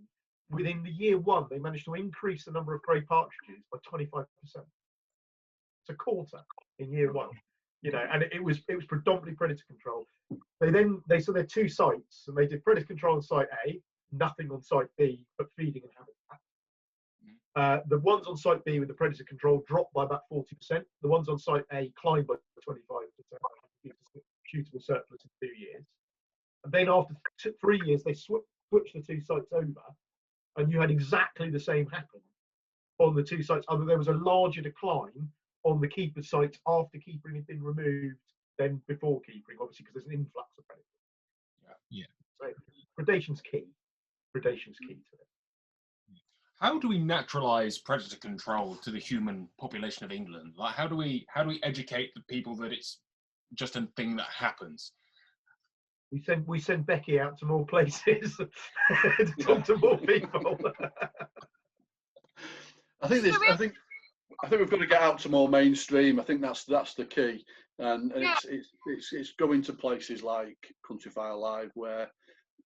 within the year one, they managed to increase the number of grey partridges by 25%. It's a quarter in year one, you know, and it was predominantly predator control. They saw their two sites, and they did predator control on site A, nothing on site B, but feeding and habitat. The ones on site B with the predator control dropped by about 40%. The ones on site A climbed by 25%, due to the surplus in 2 years. And then after 3 years, they switched the two sites over, and you had exactly the same happen on the two sites, other there was a larger decline on the keeper sites after keepering had been removed than before keepering, obviously, because there's an influx of predators. Yeah. So predation's key. Predation's key to it. How do we naturalize predator control to the human population of England? Like, how do we educate the people that it's just a thing that happens? We send Becky out to more places to talk to more people. I think we've got to get out to more mainstream. I think that's the key, and yeah. it's going to places like Countryfile Live, where,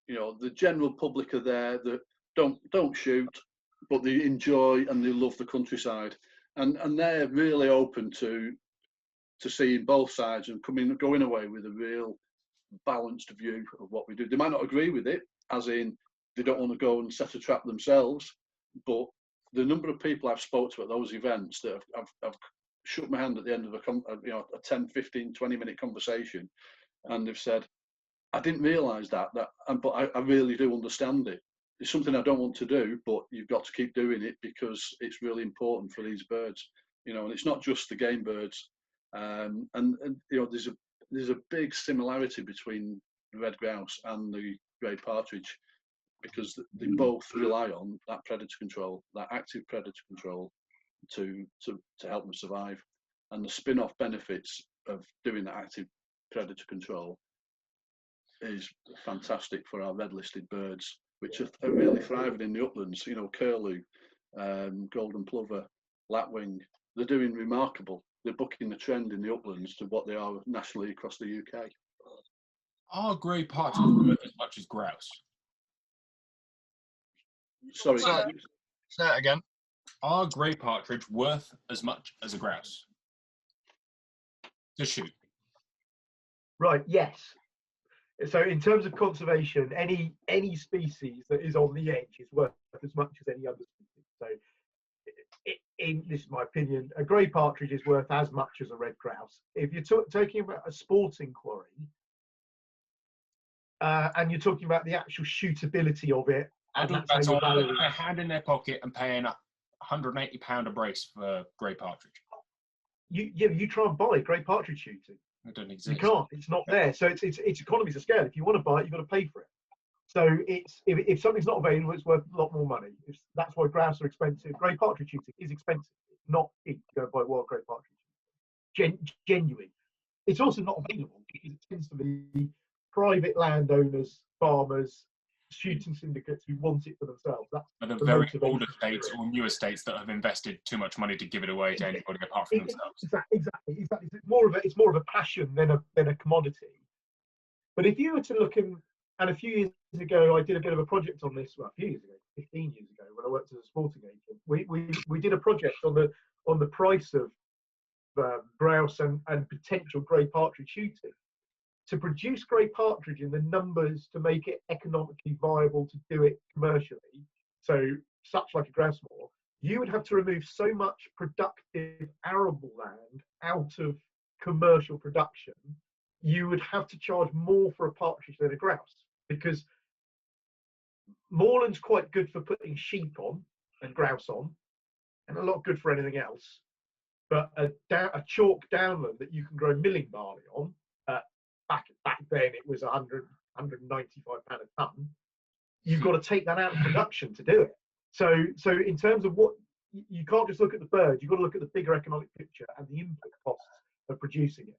you know, the general public are there that don't shoot, but they enjoy and they love the countryside. and they're really open to seeing both sides and going away with a real balanced view of what we do. They might not agree with it, as in they don't want to go and set a trap themselves, but the number of people I've spoke to at those events that have shook my hand at the end of a 10, 15, 20-minute conversation, and they've said, I didn't realise that, but I really do understand it. It's something I don't want to do, but you've got to keep doing it because it's really important for these birds, and it's not just the game birds. And there's a big similarity between the red grouse and the grey partridge, because they both rely on that predator control, that active predator control, to help them survive. And the spin-off benefits of doing that active predator control is fantastic for our red-listed birds, which are really thriving in the uplands. Curlew, golden plover, lapwing, they're doing remarkable. They're bucking the trend in the uplands to what they are nationally across the UK. Are grey partridge worth as much as grouse? Sorry. Say that again. Are grey partridge worth as much as a grouse to shoot? Right, yes. So in terms of conservation, any species that is on the edge is worth as much as any other species. So this is my opinion, a grey partridge is worth as much as a red grouse. If you're talking about a sporting quarry, and you're talking about the actual shootability of it, I think that's all putting their hand in their pocket and paying £180 a brace for grey partridge. You try and buy grey partridge shooting. It doesn't exist. You can't. It's not there. So it's economies of scale. If you want to buy it, you've got to pay for it. So if something's not available, it's worth a lot more money. That's why grouse are expensive. Grey partridge shooting is expensive. It's not cheap to go and buy wild grey partridge. Genuine. It's also not available because it tends to be private landowners, farmers, shooting syndicates who want it for themselves. That's the very older states or newer states that have invested too much money to give it away to anybody apart from themselves. Exactly. It's more of a passion than a commodity. But if you were to look in, and a few years ago, I did a bit of a project on this. Well, a few years ago, 15 years ago, when I worked as a sporting agent, we did a project on the price of grouse and potential grey partridge shooting. To produce grey partridge in the numbers to make it economically viable to do it commercially, so such like a grouse moor, you would have to remove so much productive arable land out of commercial production. You would have to charge more for a partridge than a grouse, because moorland's quite good for putting sheep on and grouse on, and a lot good for anything else. But a chalk downland that you can grow milling barley on, back then it was 195 pound a ton. You've got to take that out of production to do it. So in terms of what, you can't just look at the bird. You've got to look at the bigger economic picture and the input costs of producing it.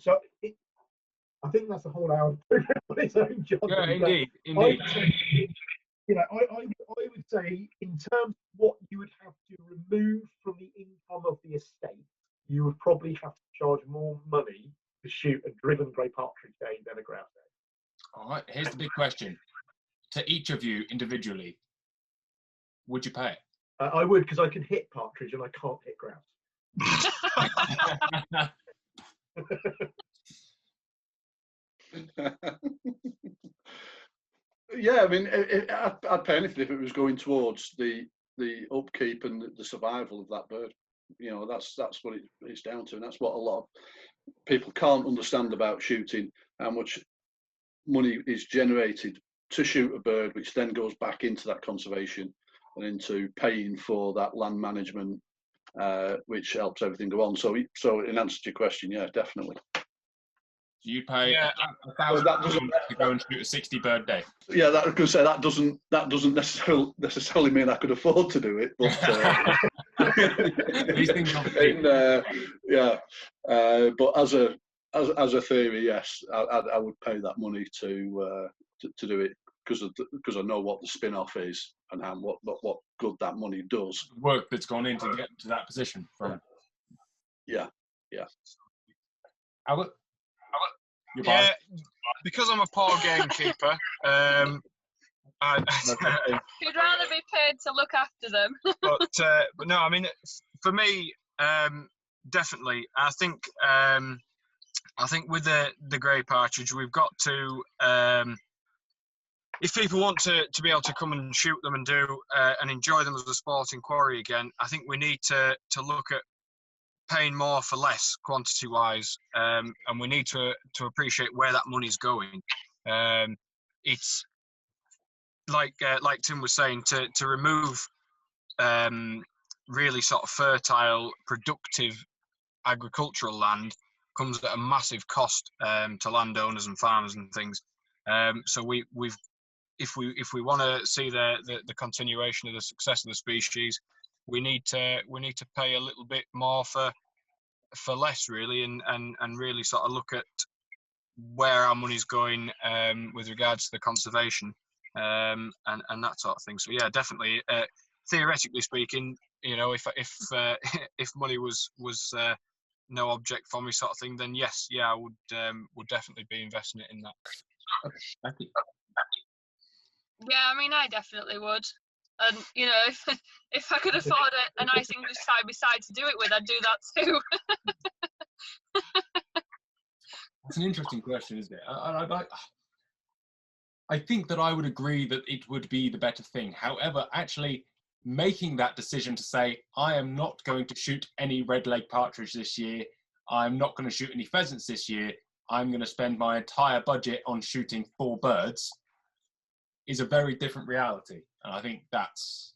So I think that's a whole hour on its own, John. Yeah, indeed. I would say in terms of what you would have to remove from the income of the estate, you would probably have to charge more money to shoot a driven grey partridge day than a grouse day. All right, here's the big question. To each of you individually, would you pay it? I would, because I can hit partridge and I can't hit grouse. Yeah, I mean, I'd pay anything if it was going towards the upkeep and the survival of that bird. That's what it's down to, and that's what a lot of people can't understand about shooting, how much money is generated to shoot a bird, which then goes back into that conservation and into paying for that land management, which helps everything go on. So in answer to your question, yeah, definitely. Do you pay £1,000 to go and shoot a 60 bird day? Yeah, I could say that doesn't necessarily mean I could afford to do it, but these things are but as a theory, yes, I would pay that money to do it, because I know what the spin-off is and what good that money does. Work that's gone in to get to that position. Yeah. Albert? Yeah, because I'm a poor gamekeeper, you'd rather be paid to look after them. but no, I mean, for me, definitely. I think with the grey partridge, we've got to. If people want to be able to come and shoot them and do and enjoy them as a sporting quarry again, I think we need to look at paying more for less quantity-wise, and we need to appreciate where that money's going. It's like Tim was saying, to remove really sort of fertile, productive agricultural land comes at a massive cost to landowners and farmers and things. So if we want to see the continuation of the success of the species, we need to pay a little bit more for less, really, and really sort of look at where our money's going with regards to the conservation and that sort of thing. So yeah, definitely. Theoretically speaking, if money was no object for me, sort of thing, then yes, I would definitely be investing it in that. Okay. Yeah, I mean, I definitely would. And, if I could afford a nice English side-by-side to do it with, I'd do that too. That's an interesting question, isn't it? I think that I would agree that it would be the better thing. However, actually making that decision to say, I am not going to shoot any red-leg partridge this year, I'm not going to shoot any pheasants this year, I'm going to spend my entire budget on shooting 4 birds, is a very different reality. And I think that's...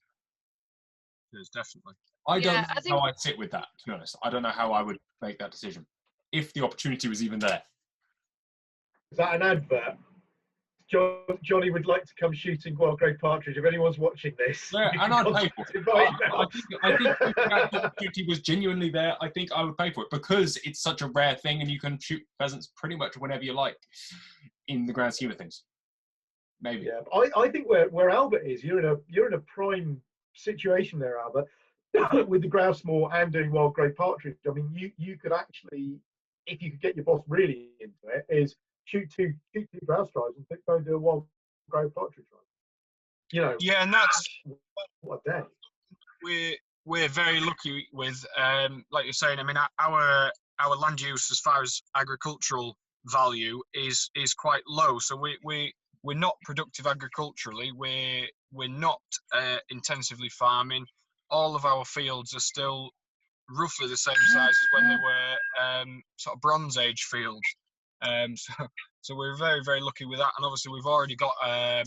Yes, definitely. I don't know how I'd sit with that, to be honest. I don't know how I would make that decision, if the opportunity was even there. Is that an advert? Jonny would like to come shooting wild grey partridge. If anyone's watching this, yeah, and I'd pay for it. I think if that opportunity was genuinely there, I think I would pay for it, because it's such a rare thing, and you can shoot pheasants pretty much whenever you like, in the grand scheme of things. Maybe. Yeah, I think where Albert is, you're in a prime situation there, Albert, with the grouse moor and doing wild grey partridge. I mean, you could actually, if you could get your boss really into it, is shoot two grouse drives and go and do a wild grey partridge drive. Yeah, and that's what a day. We're very lucky with, like you're saying. I mean, our land use as far as agricultural value is quite low. So we're not productive agriculturally. We're not intensively farming. All of our fields are still roughly the same size as when they were sort of Bronze Age fields. So we're very, very lucky with that. And obviously we've already got a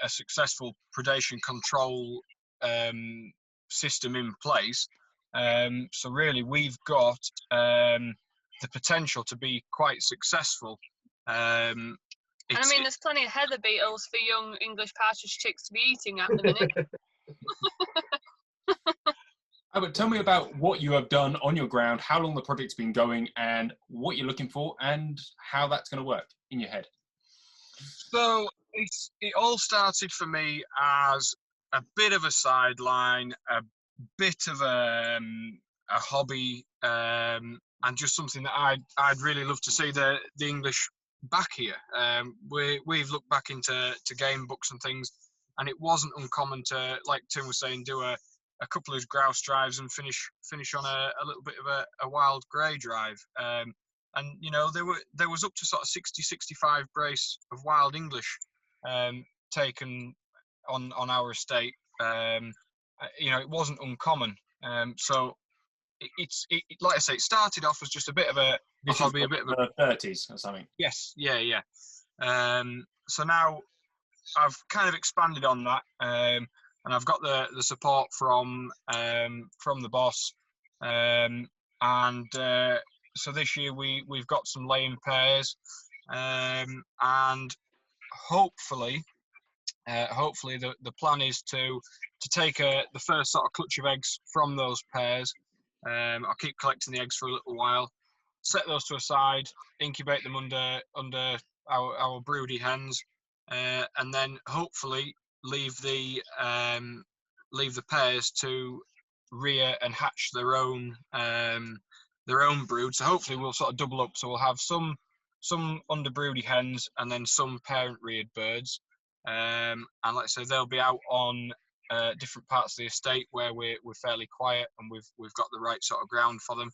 successful predation control system in place. So really we've got the potential to be quite successful. And I mean, there's plenty of heather beetles for young English partridge chicks to be eating at the minute. Albert, tell me about what you have done on your ground, how long the project's been going, and what you're looking for, and how that's going to work in your head. So it all started for me as a bit of a sideline, a bit of a hobby, and just something that I'd really love to see the English back here. We've looked back into game books and things, and it wasn't uncommon to, like Tim was saying, do a couple of grouse drives and finish on a little bit of a wild grey drive. And there was up to sort of 60-65 brace of wild English taken on our estate. It wasn't uncommon. So it's like I say, it started off as just a bit of a hobby, a bit of a 30s or something. Yes, yeah. So now I've kind of expanded on that, and I've got the support from the boss, so this year we've got some laying pairs, and hopefully the plan is to take the first sort of clutch of eggs from those pairs. I'll keep collecting the eggs for a little while, set those to a side, incubate them under our broody hens, and then hopefully leave the pairs to rear and hatch their own brood. So hopefully we'll sort of double up. So we'll have some under broody hens and then some parent reared birds. And like I say, they'll be out on different parts of the estate where we're fairly quiet and we've got the right sort of ground for them,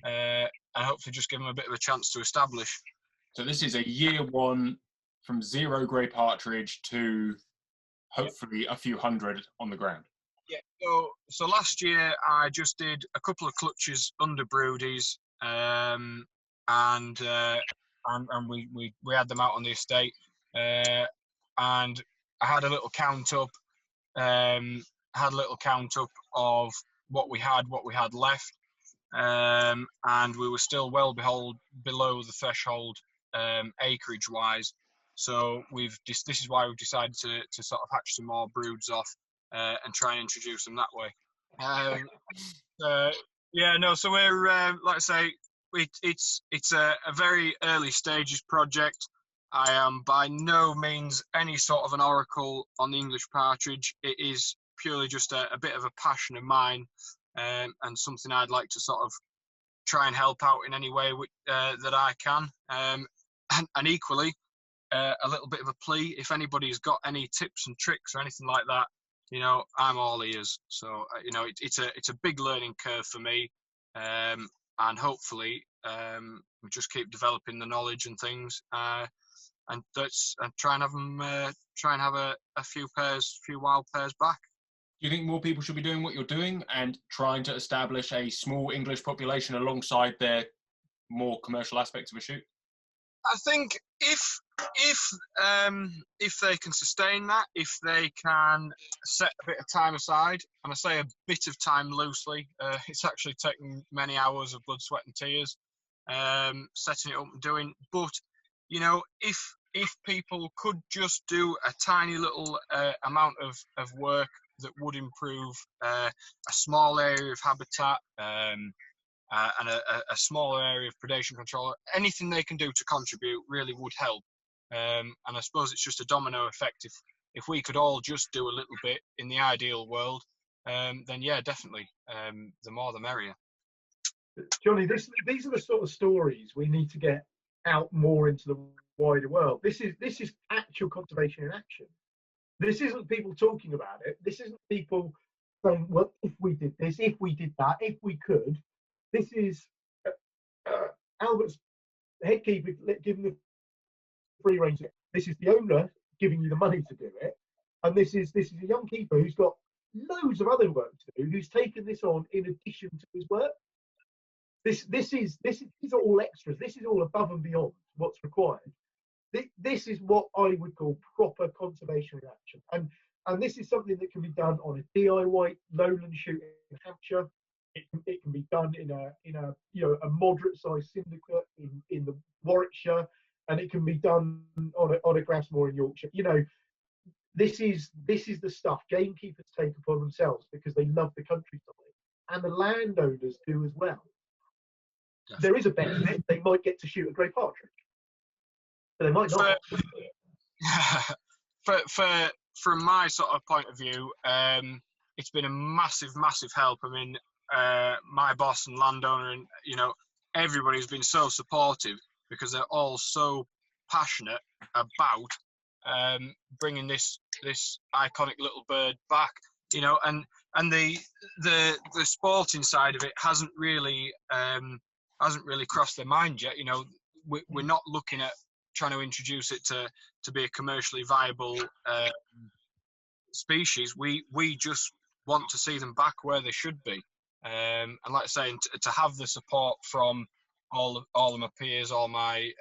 and hopefully just give them a bit of a chance to establish. So this is a year one from 0 grey partridge to hopefully a few hundred on the ground. Yeah. So last year I just did a couple of clutches under broodies, and we had them out on the estate, and I had a little count up. Of what we had left, and we were still well below the threshold acreage wise. So this is why we've decided to sort of hatch some more broods off and try and introduce them that way. So we're like I say, it's a very early stages project. I am by no means any sort of an oracle on the English partridge. It is purely just a bit of a passion of mine, and something I'd like to sort of try and help out in any way that I can. And equally, a little bit of a plea, if anybody's got any tips and tricks or anything like that, you know, I'm all ears. So, you know, it's a big learning curve for me, and hopefully we just keep developing the knowledge and things, and try and have a few wild pairs back. Do you think more people should be doing what you're doing and trying to establish a small English population alongside their more commercial aspects of a shoot? I think if they can sustain that, if they can set a bit of time aside, and I say a bit of time loosely, it's actually taken many hours of blood, sweat and tears, setting it up and doing. But, you know, if people could just do a tiny little amount of work that would improve a small area of habitat, and a smaller area of predation control, anything they can do to contribute really would help. And I suppose it's just a domino effect. If we could all just do a little bit in the ideal world, then yeah, definitely, the more the merrier. Jonny, these are the sort of stories we need to get out more into the wider world. This is actual conservation in action. This isn't people talking about it. This isn't people saying, well, if we did this, if we did that, if we could. This is Albert's head keeper giving the free range. This is the owner giving you the money to do it, and this is a young keeper who's got loads of other work to do, who's taken this on in addition to his work. These are all extras. This is all above and beyond what's required. This is what I would call proper conservation in action, and this is something that can be done on a DIY lowland shoot in Hampshire. It can be done in a moderate sized syndicate in the Warwickshire, and it can be done on a grass moor in Yorkshire. You know, this is the stuff gamekeepers take upon themselves because they love the countryside, and the landowners do as well. Definitely. There is a benefit; they might get to shoot a grey partridge, but they might not. From my sort of point of view, it's been a massive help. I mean, my boss and landowner, and you know, everybody's been so supportive because they're all so passionate about bringing this iconic little bird back. You know, and the sporting side of it hasn't really crossed their mind yet. You know, we're not looking at trying to introduce it to be a commercially viable species. We just want to see them back where they should be. And like I say, to have the support from all of my peers, all my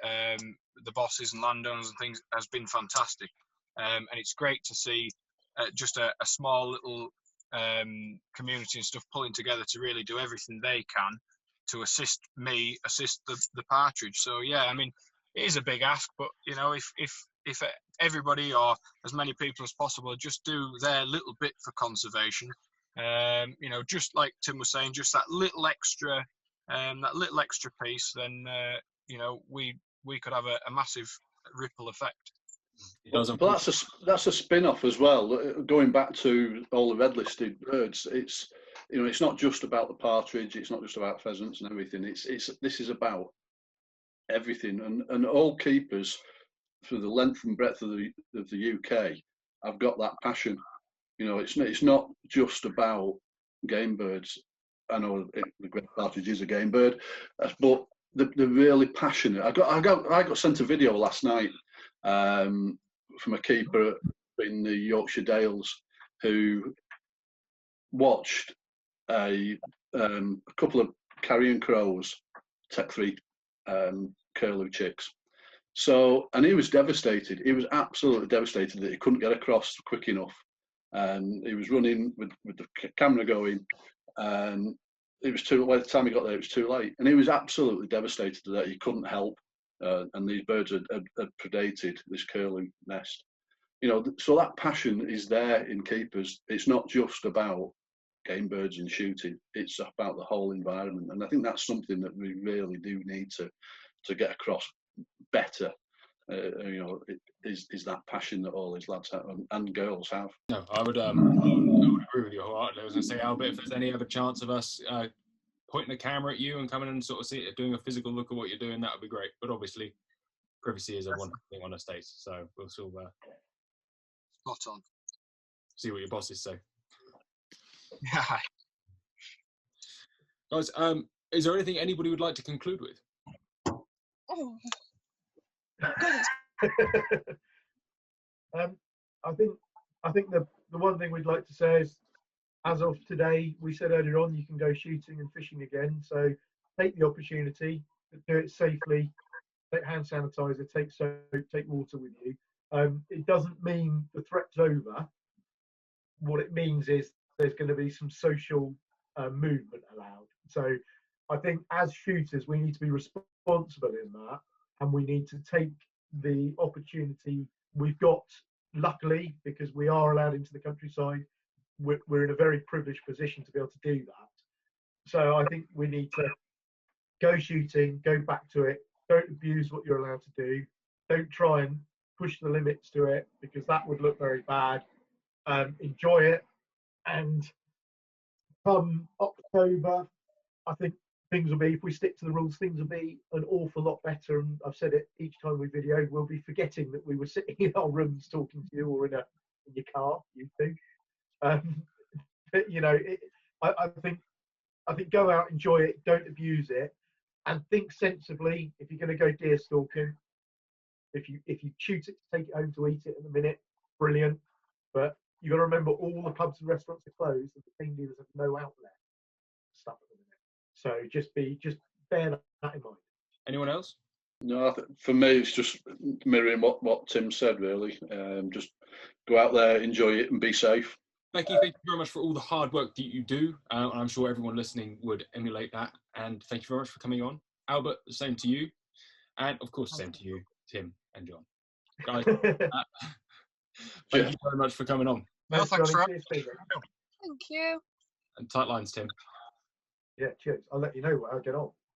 the bosses and landowners and things has been fantastic. And it's great to see just a small little community and stuff pulling together to really do everything they can to assist the partridge. So yeah, I mean, it is a big ask, but you know, if everybody or as many people as possible just do their little bit for conservation, you know, just like Tim was saying, just that little extra piece, then you know, we could have a massive ripple effect. But that's a spin-off as well. Going back to all the red-listed birds, it's, you know, it's not just about the partridge, it's not just about pheasants and everything. This is about everything, and all keepers for the length and breadth of the UK have got that passion. You know, it's not just about game birds. I know the great partridge is a game bird, but they're really passionate. I got sent a video last night from a keeper in the Yorkshire Dales who watched a couple of carrion crows take 3 curlew chicks. So, and he was devastated. He was absolutely devastated that he couldn't get across quick enough. And he was running with the camera going, and it was by the time he got there, it was too late. And he was absolutely devastated that he couldn't help. And these birds had predated this curlew nest. You know, so that passion is there in keepers. It's not just about game birds and shooting. It's about the whole environment. And I think that's something that we really do need to get across better. You know, is that passion that all these lads have and girls have. No, I would agree with you wholeheartedly. I was going to say, Albert, if there's any other chance of us pointing a camera at you and coming and sort of doing a physical look at what you're doing, that would be great. But obviously, privacy is a wonderful thing on estate, so we'll still Spot on. see what your bosses say. Yeah. Guys, is there anything anybody would like to conclude with? Oh, I think the one thing we'd like to say is, as of today, we said earlier on, you can go shooting and fishing again. So take the opportunity, do it safely, take hand sanitizer, take soap, take water with you. It doesn't mean the threat's over. What it means is there's going to be some social movement allowed. So I think as shooters, we need to be responsible in that, and we need to take the opportunity we've got, luckily, because we are allowed into the countryside. We're in a very privileged position to be able to do that. So I think we need to go shooting, go back to it, don't abuse what you're allowed to do, don't try and push the limits to it, because that would look very bad. Enjoy it, and come October, I think things will be, if we stick to the rules, things will be an awful lot better. And I've said it each time we video, we'll be forgetting that we were sitting in our rooms talking to you, or in your car, you two. But you know, I think go out, enjoy it, don't abuse it, and think sensibly. If you're going to go deer stalking, if you shoot it to take it home to eat it in a minute, brilliant. But you got to remember, all the pubs and restaurants are closed, and the thing dealers have no outlet stuff at the minute. So just bear that in mind. Anyone else? No, for me, it's just mirroring what Tim said, really. Just go out there, enjoy it, and be safe. Becky, thank you very much for all the hard work that you do. And I'm sure everyone listening would emulate that. And thank you very much for coming on. Albert, the same to you. And of course, the same to you, Tim and John. Guys, thank you very much for coming on. No, thanks for having me. thank you. And tight lines, Tim. Yeah, cheers. I'll let you know how I get on.